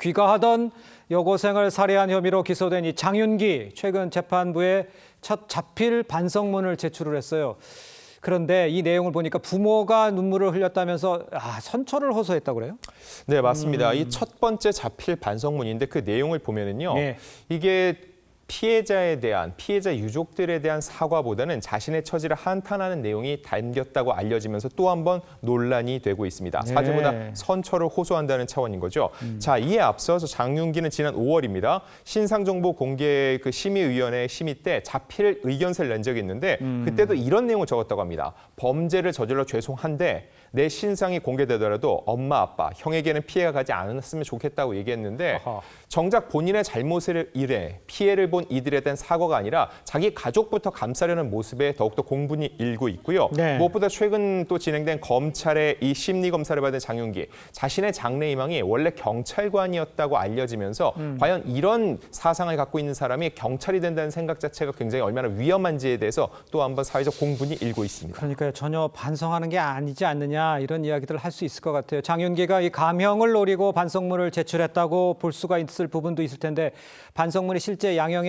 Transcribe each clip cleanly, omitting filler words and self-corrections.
귀가하던 여고생을 살해한 혐의로 기소된 이 장윤기, 최근 재판부에 첫 자필 반성문을 제출을 했어요. 그런데 이 내용을 보니까 부모가 눈물을 흘렸다면서 선처를 호소했다고 그래요? 네, 맞습니다. 이 첫 번째 자필 반성문인데 그 내용을 보면은요. 이게 피해자 유족들에 대한 사과보다는 자신의 처지를 한탄하는 내용이 담겼다고 알려지면서 또 한 번 논란이 되고 있습니다. 사죄보다 선처를 호소한다는 차원인 거죠. 자, 이에 앞서서 장윤기는 지난 5월입니다. 신상정보 공개 심의위원회 심의 때 자필 의견서를 낸 적이 있는데 그때도 이런 내용을 적었다고 합니다. 범죄를 저질러 죄송한데 내 신상이 공개되더라도 엄마, 아빠, 형에게는 피해가 가지 않았으면 좋겠다고 얘기했는데 정작 본인의 잘못을 일해 피해를 본 이들에 대한 사과가 아니라 자기 가족부터 감싸려는 모습에 더욱더 공분이 일고 있고요. 무엇보다 최근 또 진행된 검찰의 이 심리검사를 받은 장윤기, 자신의 장래희망이 원래 경찰관이었다고 알려지면서 과연 이런 사상을 갖고 있는 사람이 경찰이 된다는 생각 자체가 굉장히 얼마나 위험한지에 대해서 또 한 번 사회적 공분이 일고 있습니다. 그러니까요. 전혀 반성하는 게 아니지 않느냐 이런 이야기들을 할 수 있을 것 같아요. 장윤기가 이 감형을 노리고 반성문을 제출했다고 볼 수가 있을 부분도 있을 텐데 반성문이 실제 양형의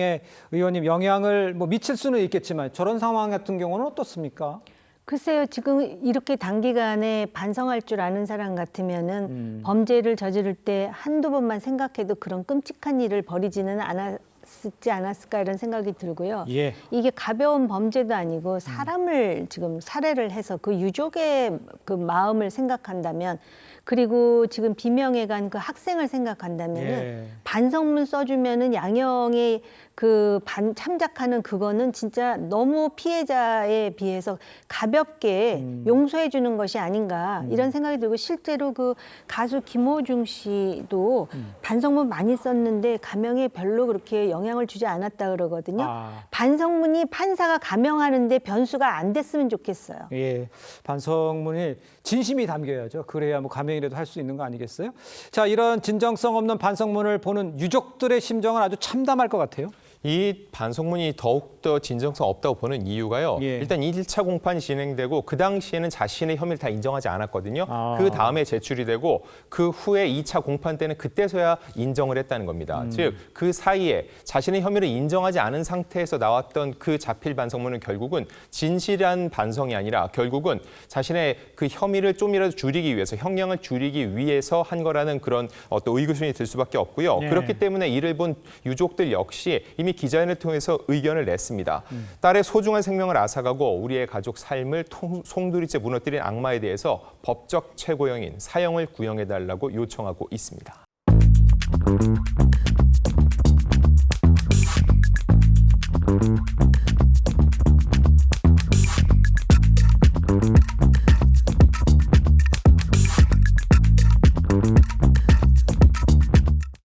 의원님 영향을 미칠 수는 있겠지만 저런 상황 같은 경우는 어떻습니까? 글쎄요, 지금 이렇게 단기간에 반성할 줄 아는 사람 같으면은 범죄를 저지를 때 한두 번만 생각해도 그런 끔찍한 일을 벌이지는 않았지 않았을까 이런 생각이 들고요. 이게 가벼운 범죄도 아니고 사람을 지금 살해를 해서 그 유족의 그 마음을 생각한다면, 그리고 지금 비명에 간 그 학생을 생각한다면은 반성문 써주면은 양형의 참작하는 그거는 진짜 너무 피해자에 비해서 가볍게 용서해 주는 것이 아닌가 이런 생각이 들고, 실제로 그 가수 김호중 씨도 반성문 많이 썼는데 감형에 별로 그렇게 영향을 주지 않았다 그러거든요. 반성문이 판사가 감형하는데 변수가 안 됐으면 좋겠어요. 반성문이 진심이 담겨야죠. 그래야 감형이라도 할 수 있는 거 아니겠어요? 자, 이런 진정성 없는 반성문을 보는 유족들의 심정은 아주 참담할 것 같아요. 이 반성문이 더욱더 진정성 없다고 보는 이유가요. 일단 1차 공판이 진행되고 그 당시에는 자신의 혐의를 다 인정하지 않았거든요. 그 다음에 제출이 되고 그 후에 2차 공판 때는 그때서야 인정을 했다는 겁니다. 즉, 그 사이에 자신의 혐의를 인정하지 않은 상태에서 나왔던 그 자필 반성문은 결국은 진실한 반성이 아니라 결국은 자신의 그 혐의를 좀이라도 줄이기 위해서, 형량을 줄이기 위해서 한 거라는 그런 어떤 의구심이 들 수밖에 없고요. 그렇기 때문에 이를 본 유족들 역시 이미 기자회견을 통해서 의견을 냈습니다. 딸의 소중한 생명을 앗아가고 우리의 가족 삶을 송두리째 무너뜨린 악마에 대해서 법적 최고형인 사형을 구형해달라고 요청하고 있습니다.